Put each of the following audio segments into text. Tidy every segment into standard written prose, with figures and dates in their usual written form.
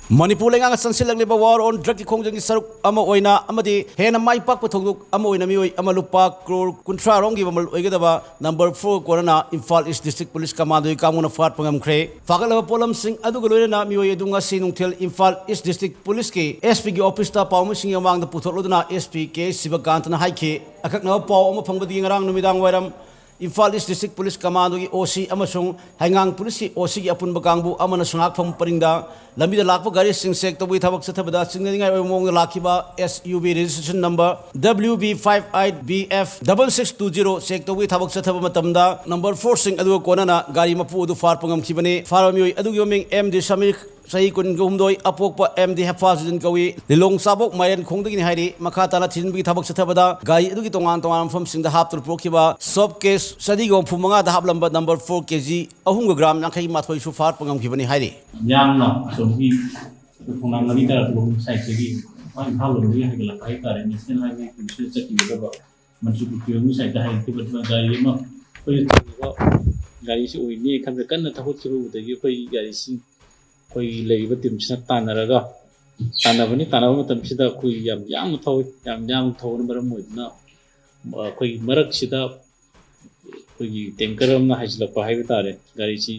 Manipur lengang sansilang war on drug ki khongjang saruk ama oina amadi hena mai pak pathoguk ama oina mioi ama Lupa Crore kuntra Romgi Mamal Oigadaba number 4 Konna Imphal East District Police Command kamuna fat Ngamkhre Phagatpa polam sing aduga loina mioi adunga sinungthel Imphal East District Police ki SP ki office ta pawmu sing yamang da putholoduna SP ke Sibakantna haike akakna paw ama phangbadi ngarang numidang wairam Imphal East District Police Command की OC अमसुंग हैंगांग police की OC की अपुन बकांगबु अमन सुंगाक फम परिंदा लंबीदा लाखपो गाड़ी सिंग सेक तबुई थबक सथबदा सिंगनिंगाय ओमोंग लाखिबा SUV registration number WB58BF 6620 सेक तबुई थबक सथब मतमदा number 4 सिंग अदु कोनना गाड़ी मपु अदु फार पंगम खिबने फारमियोय अदु योमिंग MD समीर सही कुन गुमदोय अपोकपा MD हफाजुन कवी लिलोंग साबोक मायन खोंदगिनि हाइरि मखा ताना थिनबि थबक सथबदा गाड़ी अदुगी तोंगान तोंगान फम सिंग द हाप प्रोखिबा सब केस सदी गो फुमंगा द हाप लंबा नंबर 4 kg अहुंग ग्राम नाखै माथोय सु फार पंगम खिबनि हाइरि यामना सोमि फुंनाम नबी ता लोग साइड से मान भाव लोग ये है लपाई तारे नेशनल हाईवे पुलिस चकी दबा मंचु कुकियों साइड हाई के बदला गाड़ी में कोई गाड़ी से ओइने खन कन्न थहुत सुरु दगी कोई गाड़ी से कोई लेबा टीम से तानरगा तानबनी तानब मतम सिदा कोई याम थौ मरम मोइना कोई मरक सिदा कोई टैंकर हमना हाइजलपा हाइबे तारे गाड़ी से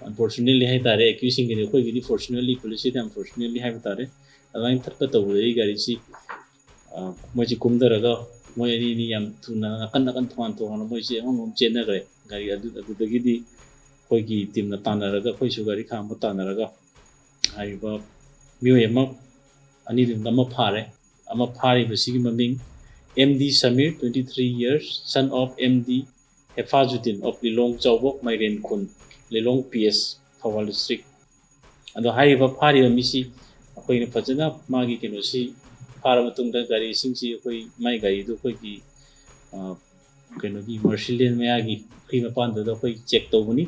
unfortunately hai tare accusing ni koi gidi fortunately police ti unfortunately hai tare alain thakka tawrei gari si moi ji kumdaraga moi ni yam thuna kan thwan to hon moi ji hon chena gare gari adu dagidi koi gi team na tanaraga koi su gari kham tanaraga hai ba miyo yama ani dum nama phare ama phari basigi maming MD Samir 23 years son of MD Hefazuddin of Lilong Chawbok Mairen Khun Lelong PS Thawal District ado haiba phari misi akoi na fajana magi keno si phara matung da gari sing si akoi mai gari do koi gi keno gi Mercillian mayagi khi ma pan da koi check to buni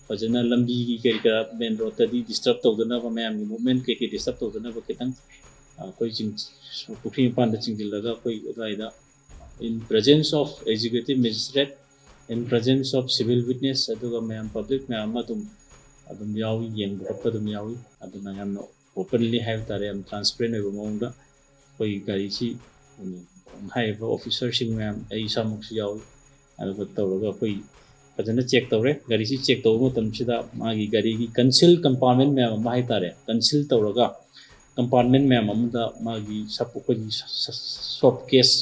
fajana lambi gi kari ka main road ta di disturb to da na ba mayam gi movement ke disturb to da na ba ketang koi jing khi pan da jing dilaga koi gaida in presence of executive magistrate in presence of civil witness aduga mayam public mayam adum yawi yeng bappa dum yawi aduna yam openly have tare am transparent eba mongda koi gari chi hai ba officer sing mayam ai samuk si yawi adu tawraga koi fajana check tawre gari si check taw matam sida magi gari gi conceal compartment mayam ma hai tare conceal tawraga compartment mayam amda magi sapu ko soft case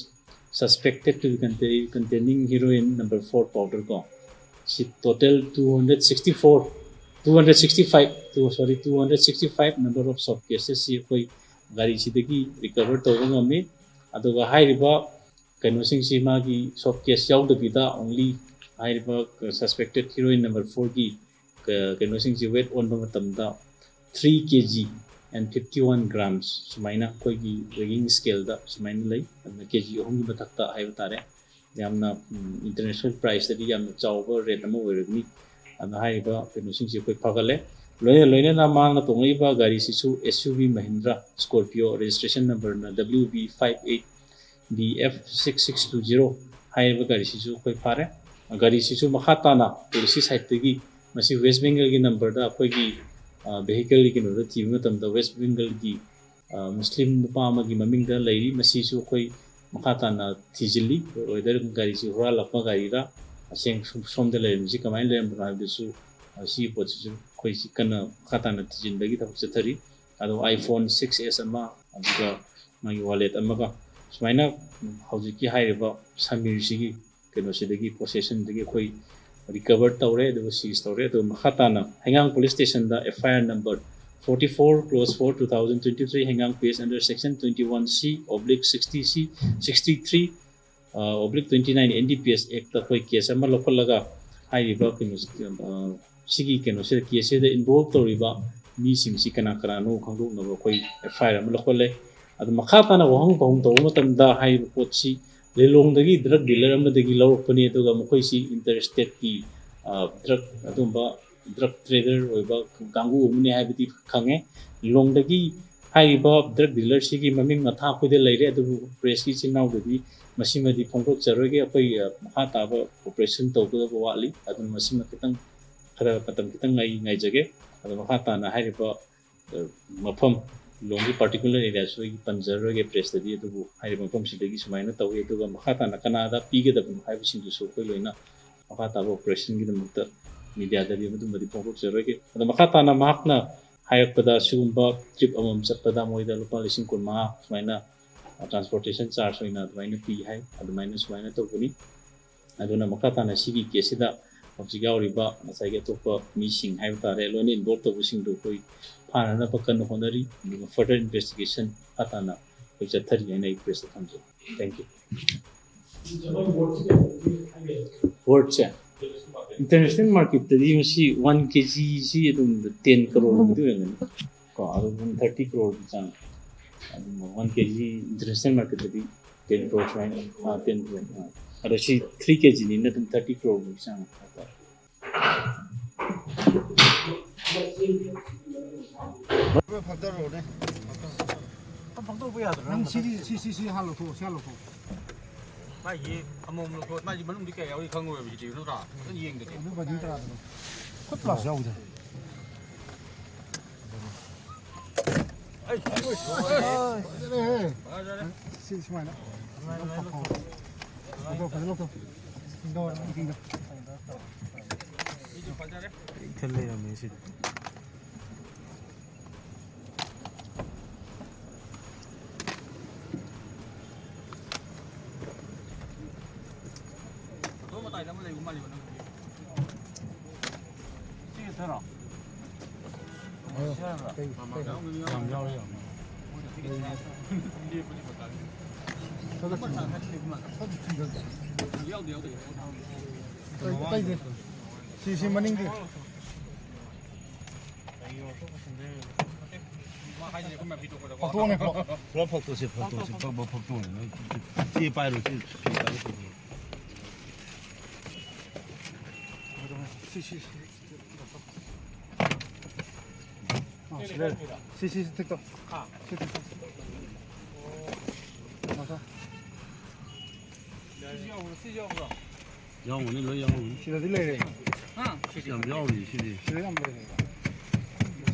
suspected to be containing heroin number 4 powder ko she total 265 number of soft cases si koi gari si degi recover to ngami aduga hairiba kano sing si magi soft case yaw da bida only hairiba suspected heroin number 4 ki kano sing si weight on matam da 3 kg and 51 grams sumaina koi gi weighing scale da sumaina lai kg hong gi bathakta hai tare yamna international price da yamna chawba rate amo oirni ana hai ba kenu sing si koi phagale loina na mang na tongai ba gari si su SUV Mahindra Scorpio registration number na WB58BF 6620 hai ba gari si su koi phare gari si su makhata na police side tegi masi West Bengal gi number da koi gi vehicle ki no ti matam da West Bengal ki Muslim nupa ma gi maming da leiri masi su koi makhata na thijili oider gari si hura lakpa gari ra aseng som de leim si kamai leim ra de su si pot su koi si kana khata na thijin bagi ta se thari ado iPhone 6s ama aduga magi wallet ama ka sumaina hauji ki hairiba Samir si gi keno se degi possession degi koi recover tawre do seize tawre do makhata na hengang police station da FIR number 44/4/2023 hengang case under section 21C oblique 60C 63 oblique 29 NDPS act da koi case ama lokalaga hairiba keno sigi keno se case da involve toriba mi sing si kana no khangdu na koi FIR ama lokale adu makhata na wahang pahum taw matam da hai pot si lelong dagi drug dealer am dagi lawrpani aduga mokoi si interstate ki drug adumba drug trader oiba gangu umni haibiti khange lelong dagi haiba drug dealer si gi maming matha khude leire adu press ki chinau dagi masimadi phongtok charoge apoi makha ta ba operation tawda ba wali adu masima kitang khara patam kitang ngai jage adu makha ta na haiba mafam longi particular area so panjar ge press tadi tu hai mafam sidagi sumaina tawi tu ga makha ta nakana da pige da hai bising so ko loina makha ta operation gi mutta media da bi mudu mari pokok zeroge da makha ta na makna hai pada sumba trip amam chapada moida lupa lising kun ma sumaina transportation charge hoina dumaina pi hai adumaina sumaina to buni aduna makha ta na sigi kesida object yauriba masai ge topa missing hai tare loine involved to busing do koi phana pa kan honari further investigation atana koi chathari hai nai press thamje thank you word cha international market tadi masi 1 kg si adum 10 crore du ngani ko adum 30 crore chang adum 1 kg international market tadi 10 crore right 10 crore ada si 3 kg ni na 30 crore chang nang si halo ko mai gì amom lo ko mai gì mình đi kẹo đi không ngồi vị trí nó ra nó nghiêng được nó vào đi ra rồi khuất vào dầu rồi xin mày đó đâu phải đâu đâu đâu đi đâu Keithelda là mình xin tay nó lấy mà lấy nó chi thế nào làm rau đi tay gì xì mà ninh đi phật tu này phật tu này chỉ bài rồi chỉ Si, TikTok. Yo, Si là đi lên. Làm rau gì?